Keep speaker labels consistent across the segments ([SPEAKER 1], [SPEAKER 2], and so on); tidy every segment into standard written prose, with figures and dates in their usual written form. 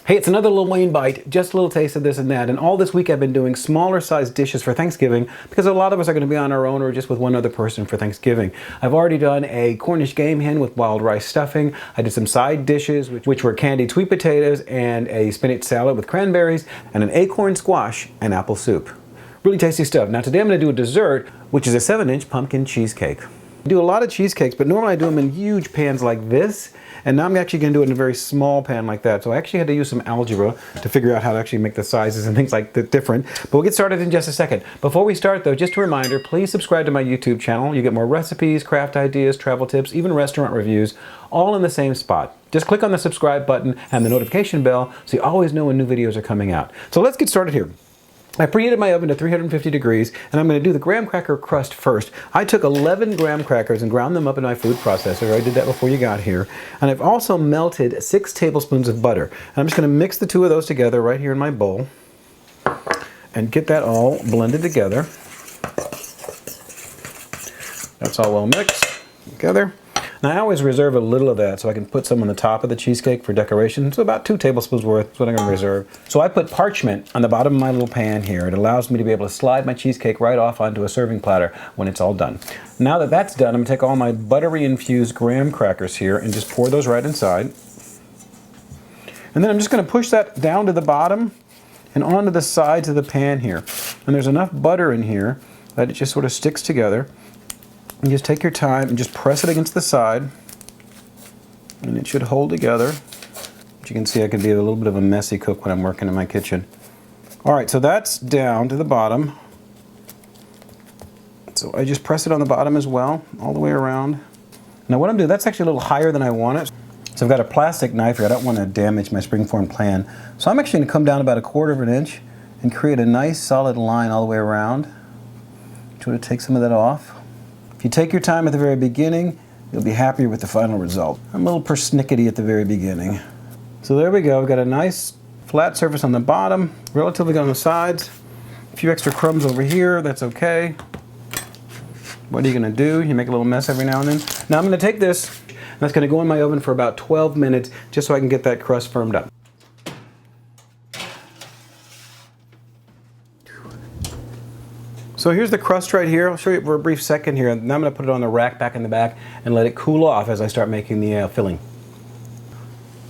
[SPEAKER 1] Hey, it's another little Wayne bite, just a little taste of this and that. And all this week I've been doing smaller sized dishes for Thanksgiving because a lot of us are going to be on our own or just with one other person for Thanksgiving. I've already done a Cornish game hen with wild rice stuffing. I did some side dishes, which were candied sweet potatoes and a spinach salad with cranberries and an acorn squash and apple soup. Really tasty stuff. Now today I'm going to do a dessert, which is a 7-inch pumpkin cheesecake. I do a lot of cheesecakes, but normally I do them in huge pans like this. And now I'm actually going to do it in a very small pan like that. So I actually had to use some algebra to figure out how to actually make the sizes and things like that different. But we'll get started in just a second. Before we start though, just a reminder, please subscribe to my YouTube channel. You get more recipes, craft ideas, travel tips, even restaurant reviews, all in the same spot. Just click on the subscribe button and the notification bell so you always know when new videos are coming out. So let's get started here. I preheated my oven to 350 degrees, and I'm going to do the graham cracker crust first. I took 11 graham crackers and ground them up in my food processor. I did that before you got here. And I've also melted 6 tablespoons of butter. And I'm just going to mix the two of those together right here in my bowl and get that all blended together. That's all well mixed together. Now I always reserve a little of that so I can put some on the top of the cheesecake for decoration. So about 2 tablespoons worth is what I'm going to reserve. So I put parchment on the bottom of my little pan here. It allows me to be able to slide my cheesecake right off onto a serving platter when it's all done. Now that that's done, I'm going to take all my buttery infused graham crackers here and just pour those right inside. And then I'm just going to push that down to the bottom and onto the sides of the pan here. And there's enough butter in here that it just sort of sticks together. And just take your time and just press it against the side and it should hold together. But you can see I can be a little bit of a messy cook when I'm working in my kitchen. Alright, so that's down to the bottom. So I just press it on the bottom as well, all the way around. Now what I'm doing, that's actually a little higher than I want it. So I've got a plastic knife here. I don't want to damage my springform pan. So I'm actually going to come down about 1/4 of an inch and create a nice solid line all the way around. Try to take some of that off. If you take your time at the very beginning, you'll be happier with the final result. I'm a little persnickety at the very beginning. So there we go. We've got a nice flat surface on the bottom, relatively good on the sides. A few extra crumbs over here, that's okay. What are you going to do? You make a little mess every now and then. Now I'm going to take this, and that's going to go in my oven for about 12 minutes, just so I can get that crust firmed up. So here's the crust right here. I'll show you for a brief second here. Now I'm going to put it on the rack back in the back and let it cool off as I start making the filling.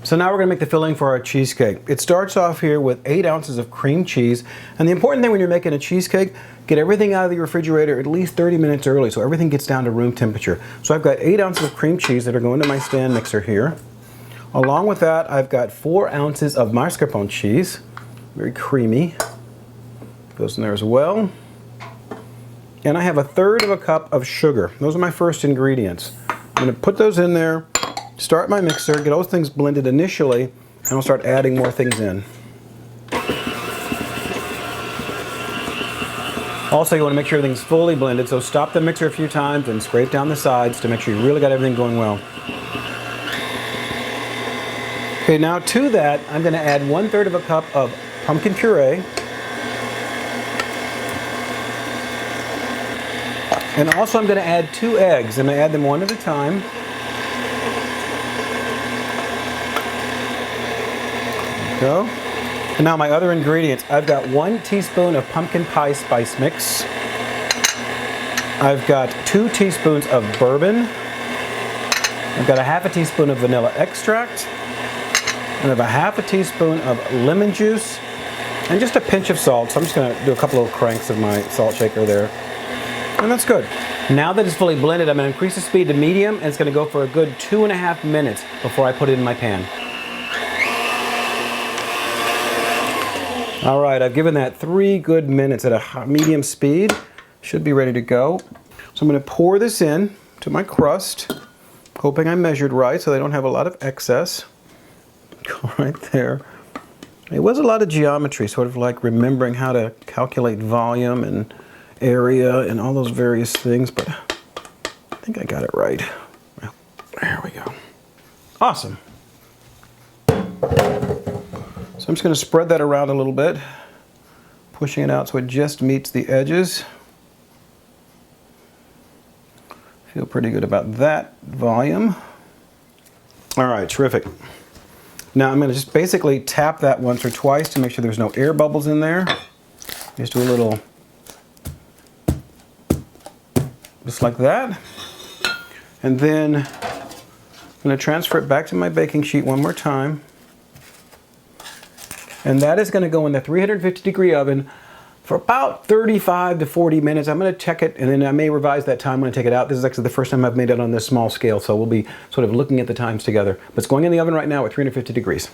[SPEAKER 1] So now we're going to make the filling for our cheesecake. It starts off here with 8 ounces of cream cheese. And the important thing when you're making a cheesecake, get everything out of the refrigerator at least 30 minutes early so everything gets down to room temperature. So I've got 8 ounces of cream cheese that are going to my stand mixer here. Along with that, I've got 4 ounces of mascarpone cheese. Very creamy. Goes in there as well. And I have 1/3 cup of sugar. Those are my first ingredients. I'm going to put those in there, start my mixer, get all those things blended initially, and I'll start adding more things in. Also, you want to make sure everything's fully blended, so stop the mixer a few times and scrape down the sides to make sure you really got everything going well. Okay, now to that, I'm going to add 1/3 cup of pumpkin puree. And also I'm going to add 2 eggs, and I add them one at a time. There we go. And now my other ingredients. I've got 1 teaspoon of pumpkin pie spice mix. I've got 2 teaspoons of bourbon. I've got 1/2 teaspoon of vanilla extract. And I have 1/2 teaspoon of lemon juice. And just a pinch of salt. So I'm just going to do a couple of cranks of my salt shaker there. And that's good. Now that it's fully blended, I'm going to increase the speed to medium, and it's going to go for a good 2.5 minutes before I put it in my pan. All right, I've given that 3 good minutes at a medium speed. Should be ready to go. So I'm going to pour this in to my crust, hoping I measured right so they don't have a lot of excess. Go right there. It was a lot of geometry, sort of like remembering how to calculate volume and area and all those various things, but I think I got it right. Well, there we go. Awesome. So I'm just going to spread that around a little bit, pushing it out so it just meets the edges. Feel pretty good about that volume. All right, terrific. Now I'm going to just basically tap that once or twice to make sure there's no air bubbles in there. Just do a little, just like that. And then I'm going to transfer it back to my baking sheet one more time. And that is going to go in the 350 degree oven for about 35 to 40 minutes. I'm going to check it, and then I may revise that time when I take it out. This is actually the first time I've made it on this small scale, so we'll be sort of looking at the times together. But it's going in the oven right now at 350 degrees.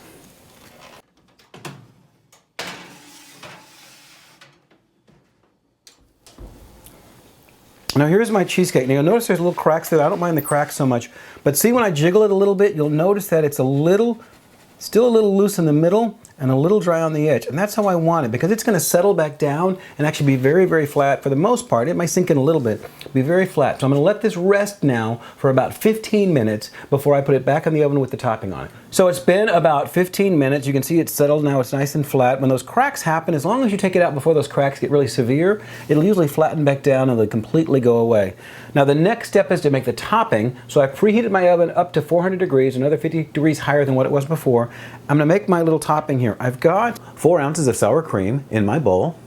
[SPEAKER 1] Now here's my cheesecake. Now you'll notice there's little cracks there. I don't mind the cracks so much. But see, when I jiggle it a little bit, you'll notice that it's still a little loose in the middle and a little dry on the edge. And that's how I want it, because it's going to settle back down and actually be very, very flat for the most part. It might sink in a little bit, be very flat. So I'm going to let this rest now for about 15 minutes before I put it back in the oven with the topping on it. So it's been about 15 minutes. You can see it's settled now. It's nice and flat. When those cracks happen, as long as you take it out before those cracks get really severe, it'll usually flatten back down and they'll completely go away. Now the next step is to make the topping. So I preheated my oven up to 400 degrees, another 50 degrees higher than what it was before. I'm going to make my little topping here. I've got 4 ounces of sour cream in my bowl.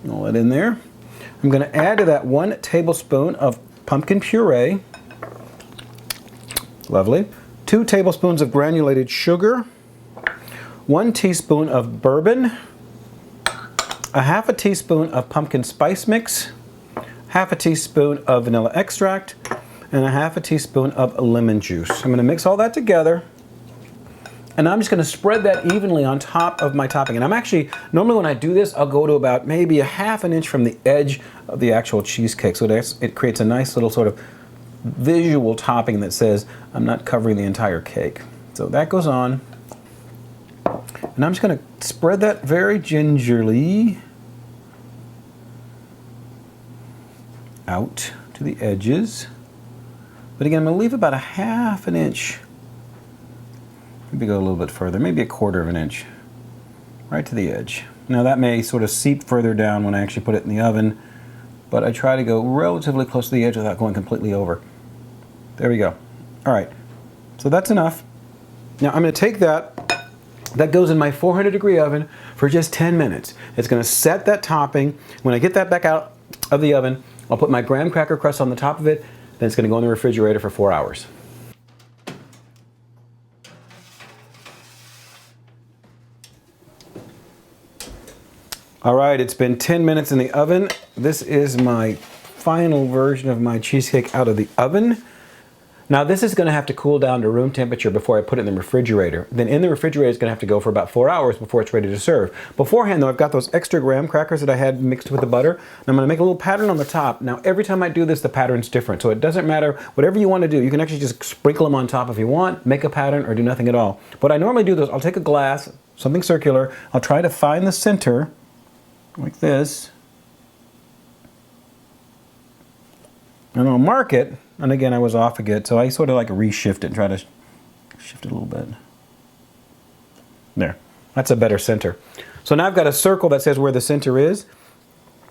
[SPEAKER 1] Roll it in there. I'm going to add to that 1 tablespoon of pumpkin puree. Lovely. 2 tablespoons of granulated sugar. 1 teaspoon of bourbon. A half a teaspoon of pumpkin spice mix. Half a teaspoon of vanilla extract. And a half a teaspoon of lemon juice. I'm going to mix all that together. And I'm just going to spread that evenly on top of my topping. And I'm actually, normally when I do this, I'll go to about maybe a ½ inch from the edge of the actual cheesecake. So it creates a nice little sort of visual topping that says I'm not covering the entire cake. So that goes on. And I'm just going to spread that very gingerly out to the edges. But again, I'm going to leave about a ½ inch. Maybe go a little bit further, maybe a ¼ inch, right to the edge. Now that may sort of seep further down when I actually put it in the oven, but I try to go relatively close to the edge without going completely over. There we go. All right, so that's enough. Now I'm going to take that goes in my 400 degree oven for just 10 minutes. It's going to set that topping. When I get that back out of the oven, I'll put my graham cracker crust on the top of it, then it's going to go in the refrigerator for 4 hours. All right, it's been 10 minutes in the oven. This is my final version of my cheesecake out of the oven. Now this is going to have to cool down to room temperature before I put it in the refrigerator. Then in the refrigerator it's going to have to go for about 4 hours before it's ready to serve. Beforehand though, I've got those extra graham crackers that I had mixed with the butter. And I'm going to make a little pattern on the top. Now every time I do this, the pattern's different. So it doesn't matter, whatever you want to do, you can actually just sprinkle them on top if you want, make a pattern, or do nothing at all. What I normally do is I'll take a glass, something circular, I'll try to find the center, like this, and I'll mark it. And again, I was off again, so I sort of like reshift it and try to shift it a little bit. There, that's a better center. So now I've got a circle that says where the center is,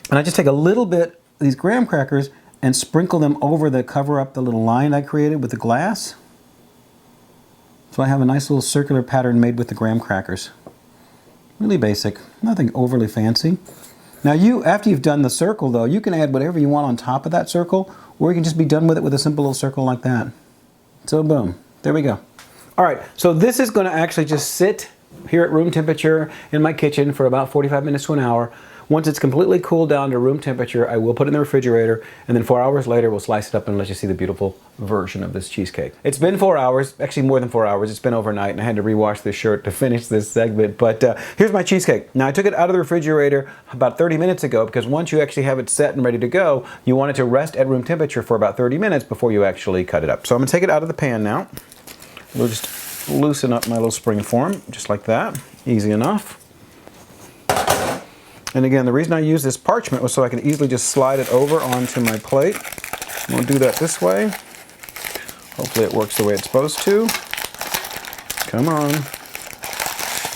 [SPEAKER 1] and I just take a little bit of these graham crackers and sprinkle them over the cover up the little line I created with the glass. So I have a nice little circular pattern made with the graham crackers. Really basic, nothing overly fancy. Now after you've done the circle though, you can add whatever you want on top of that circle, or you can just be done with it with a simple little circle like that. So boom, there we go. All right, so this is going to actually just sit here at room temperature in my kitchen for about 45 minutes to an hour. Once it's completely cooled down to room temperature, I will put it in the refrigerator, and then 4 hours later, we'll slice it up and let you see the beautiful version of this cheesecake. It's been 4 hours, actually more than 4 hours. It's been overnight, and I had to rewash this shirt to finish this segment, but here's my cheesecake. Now, I took it out of the refrigerator about 30 minutes ago, because once you actually have it set and ready to go, you want it to rest at room temperature for about 30 minutes before you actually cut it up. So I'm gonna take it out of the pan now. We'll just loosen up my little springform, just like that. Easy enough. And again, the reason I use this parchment was so I can easily just slide it over onto my plate. I'm going to do that this way. Hopefully it works the way it's supposed to. Come on.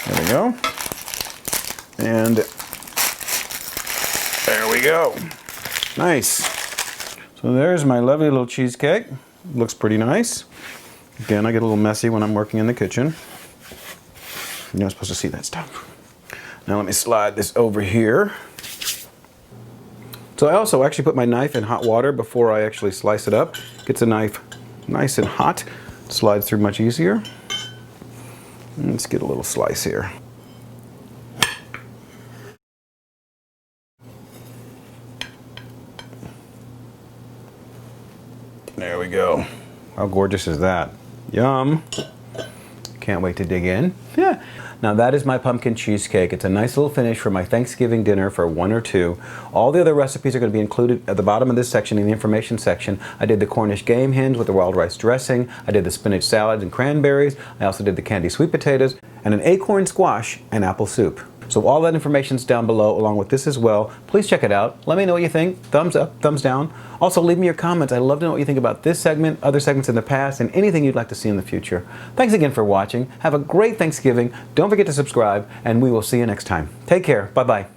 [SPEAKER 1] There we go. And there we go. Nice. So there's my lovely little cheesecake. Looks pretty nice. Again, I get a little messy when I'm working in the kitchen. You're not supposed to see that stuff. Now let me slide this over here. So I also actually put my knife in hot water before I actually slice it up. Gets a knife nice and hot. Slides through much easier. Let's get a little slice here. There we go. How gorgeous is that? Yum. Can't wait to dig in. Yeah. Now that is my pumpkin cheesecake. It's a nice little finish for my Thanksgiving dinner for one or two. All the other recipes are going to be included at the bottom of this section in the information section. I did the Cornish game hens with the wild rice dressing. I did the spinach salad and cranberries. I also did the candied sweet potatoes and an acorn squash and apple soup. So all that information is down below along with this as well. Please check it out. Let me know what you think. Thumbs up, thumbs down. Also leave me your comments. I'd love to know what you think about this segment, other segments in the past, and anything you'd like to see in the future. Thanks again for watching. Have a great Thanksgiving. Don't forget to subscribe, and we will see you next time. Take care. Bye-bye.